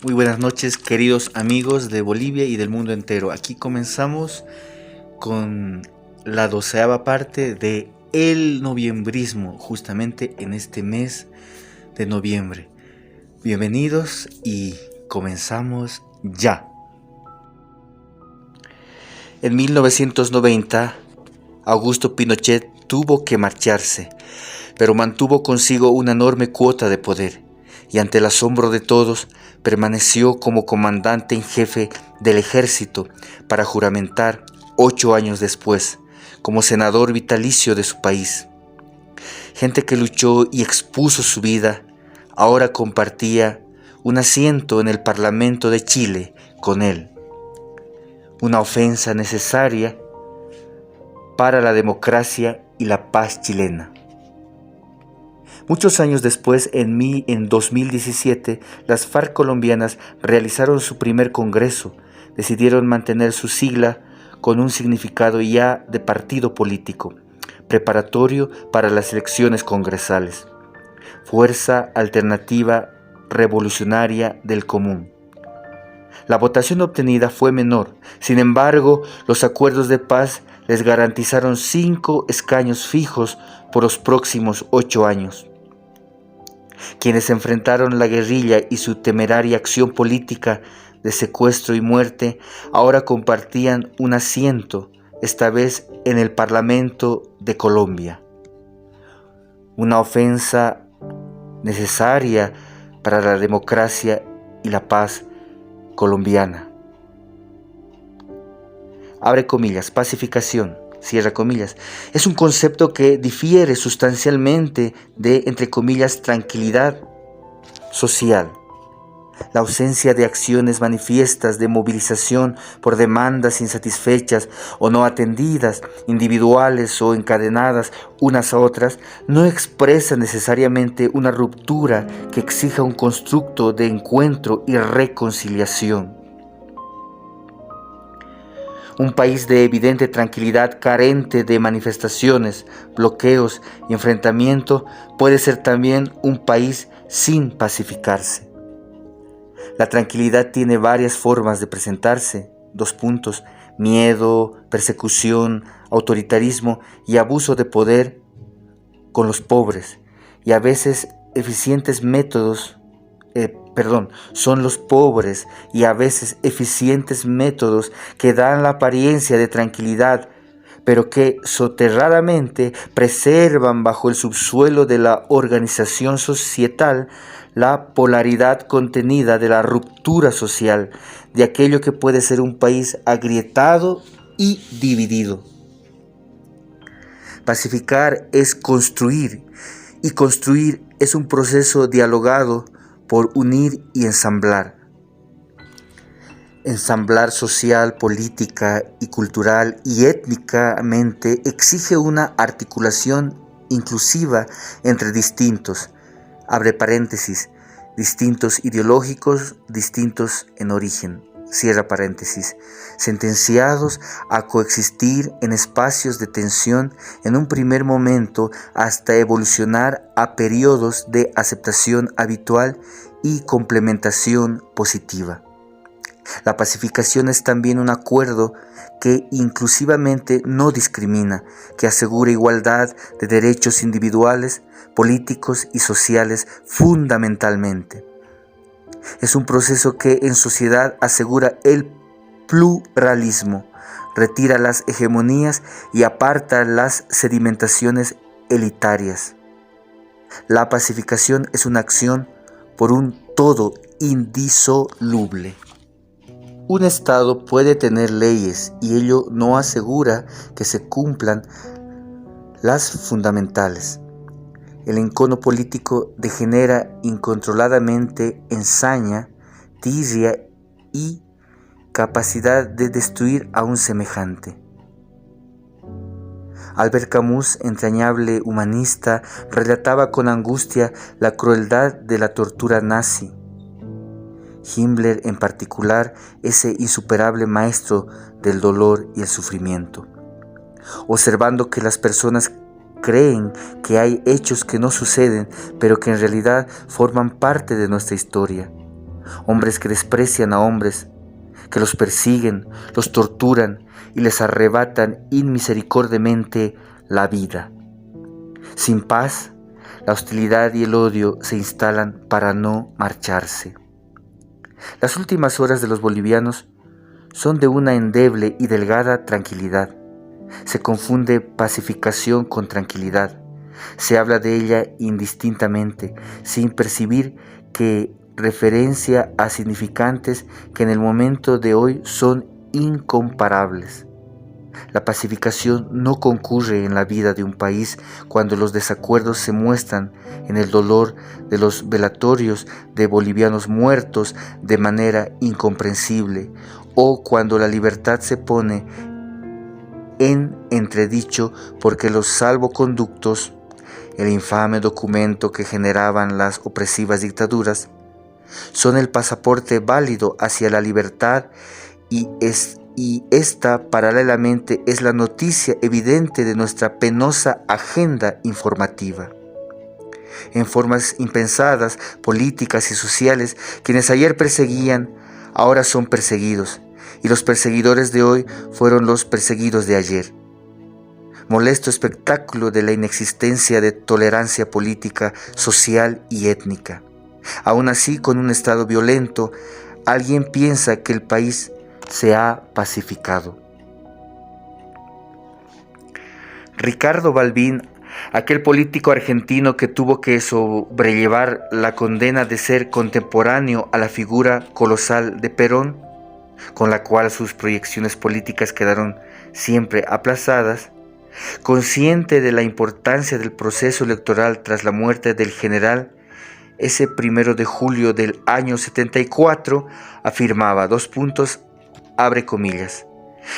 Muy buenas noches, queridos amigos de Bolivia y del mundo entero. Aquí comenzamos con la 12ª parte de el noviembrismo, justamente en este mes de noviembre. Bienvenidos y comenzamos ya. En 1990, Augusto Pinochet tuvo que marcharse, pero mantuvo consigo una enorme cuota de poder y ante el asombro de todos permaneció como comandante en jefe del ejército para juramentar 8 años después como senador vitalicio de su país. Gente que luchó y expuso su vida ahora compartía un asiento en el Parlamento de Chile con él. Una ofensa necesaria para la democracia y la paz chilena. Muchos años después, en 2017, las FARC colombianas realizaron su primer congreso. Decidieron mantener su sigla con un significado ya de partido político, preparatorio para las elecciones congresales. Fuerza Alternativa Revolucionaria del Común. La votación obtenida fue menor, sin embargo, los acuerdos de paz les garantizaron 5 escaños fijos por los próximos 8 años. Quienes enfrentaron la guerrilla y su temeraria acción política de secuestro y muerte, ahora compartían un asiento, esta vez en el Parlamento de Colombia. Una ofensa necesaria para la democracia y la paz colombiana. Abre comillas, pacificación. Cierra comillas. Es un concepto que difiere sustancialmente de, entre comillas, tranquilidad social. La ausencia de acciones manifiestas de movilización por demandas insatisfechas o no atendidas, individuales o encadenadas unas a otras, no expresa necesariamente una ruptura que exija un constructo de encuentro y reconciliación. Un país de evidente tranquilidad carente de manifestaciones, bloqueos y enfrentamiento puede ser también un país sin pacificarse. La tranquilidad tiene varias formas de presentarse. Miedo, persecución, autoritarismo y abuso de poder con los pobres y a veces son los pobres y a veces eficientes métodos que dan la apariencia de tranquilidad, pero que soterradamente preservan bajo el subsuelo de la organización societal la polaridad contenida de la ruptura social, de aquello que puede ser un país agrietado y dividido. Pacificar es construir, y construir es un proceso dialogado por unir y ensamblar. Ensamblar social, política y cultural y étnicamente exige una articulación inclusiva entre distintos, abre paréntesis, distintos ideológicos, distintos en origen, cierra paréntesis, sentenciados a coexistir en espacios de tensión en un primer momento hasta evolucionar a periodos de aceptación habitual y complementación positiva. La pacificación es también un acuerdo que inclusivamente no discrimina, que asegura igualdad de derechos individuales, políticos y sociales fundamentalmente. Es un proceso que en sociedad asegura el pluralismo, retira las hegemonías y aparta las sedimentaciones elitarias. La pacificación es una acción por un todo indisoluble. Un Estado puede tener leyes y ello no asegura que se cumplan las fundamentales. El encono político degenera incontroladamente en saña, tirria y capacidad de destruir a un semejante. Albert Camus, entrañable humanista, relataba con angustia la crueldad de la tortura nazi. Himmler, en particular, ese insuperable maestro del dolor y el sufrimiento. Observando que las personas creen que hay hechos que no suceden, pero que en realidad forman parte de nuestra historia. hombres que desprecian a hombres, que los persiguen, los torturan y les arrebatan inmisericordiamente la vida. Sin paz, la hostilidad y el odio se instalan para no marcharse. Las últimas horas de los bolivianos son de una endeble y delgada tranquilidad. Se confunde pacificación con tranquilidad. Se habla de ella indistintamente, sin percibir que referencia a significantes que en el momento de hoy son incomparables. La pacificación no concurre en la vida de un país cuando los desacuerdos se muestran en el dolor de los velatorios de bolivianos muertos de manera incomprensible, o cuando la libertad se pone en entredicho porque los salvoconductos, el infame documento que generaban las opresivas dictaduras, son el pasaporte válido hacia la libertad y esta paralelamente es la noticia evidente de nuestra penosa agenda informativa. En formas impensadas, políticas y sociales, quienes ayer perseguían, ahora son perseguidos, y los perseguidores de hoy fueron los perseguidos de ayer. Molesto espectáculo de la inexistencia de tolerancia política, social y étnica. Aún así, con un Estado violento, alguien piensa que el país se ha pacificado. Ricardo Balbín, aquel político argentino que tuvo que sobrellevar la condena de ser contemporáneo a la figura colosal de Perón, con la cual sus proyecciones políticas quedaron siempre aplazadas, consciente de la importancia del proceso electoral tras la muerte del general, ese 1 de julio del año 74, afirmaba, abre comillas,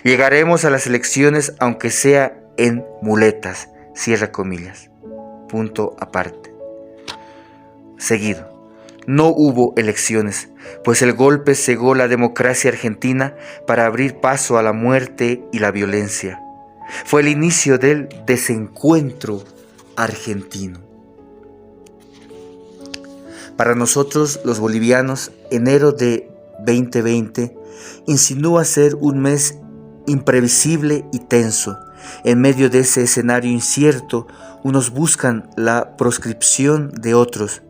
llegaremos a las elecciones aunque sea en muletas, cierra comillas, punto aparte. Seguido, no hubo elecciones, pues el golpe cegó la democracia argentina para abrir paso a la muerte y la violencia. Fue el inicio del desencuentro argentino. Para nosotros, los bolivianos, enero de 2020 insinúa ser un mes imprevisible y tenso. En medio de ese escenario incierto, unos buscan la proscripción de otros.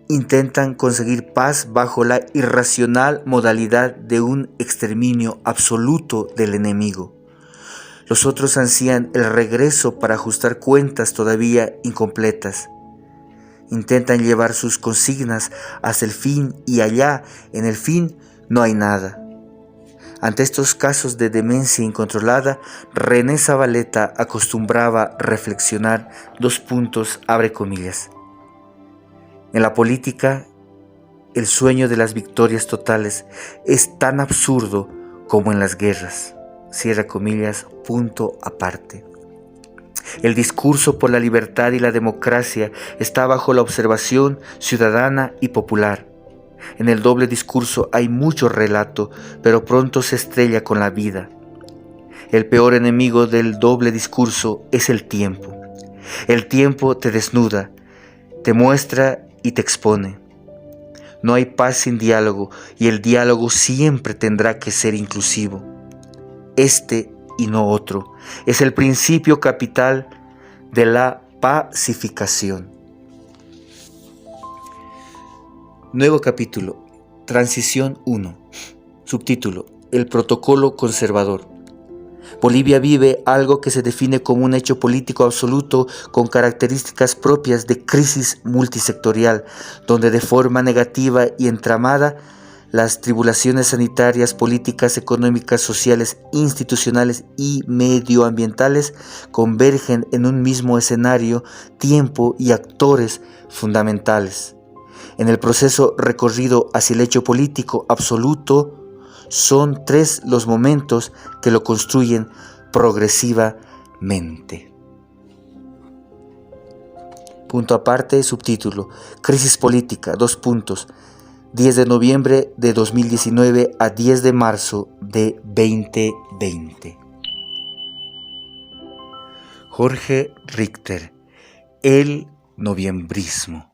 Intentan conseguir paz bajo la irracional modalidad de un exterminio absoluto del enemigo. Los otros ansían el regreso para ajustar cuentas todavía incompletas. Intentan llevar sus consignas hasta el fin y allá, en el fin, no hay nada. Ante estos casos de demencia incontrolada, René Zavaleta acostumbraba reflexionar, abre comillas. En la política, el sueño de las victorias totales es tan absurdo como en las guerras, cierra comillas, punto aparte. El discurso por la libertad y la democracia está bajo la observación ciudadana y popular. En el doble discurso hay mucho relato, pero pronto se estrella con la vida. El peor enemigo del doble discurso es el tiempo. El tiempo te desnuda, te muestra y te expone. No hay paz sin diálogo, y el diálogo siempre tendrá que ser inclusivo. Este y no otro es el principio capital de la pacificación. Nuevo capítulo, Transición 1. Subtítulo, El protocolo conservador. Bolivia vive algo que se define como un hecho político absoluto con características propias de crisis multisectorial, donde de forma negativa y entramada las tribulaciones sanitarias, políticas, económicas, sociales, institucionales y medioambientales convergen en un mismo escenario, tiempo y actores fundamentales. En el proceso recorrido hacia el hecho político absoluto, son 3 los momentos que lo construyen progresivamente. Punto aparte, subtítulo, Crisis política, 10 de noviembre de 2019 a 10 de marzo de 2020. Jorge Richter, el noviembrismo.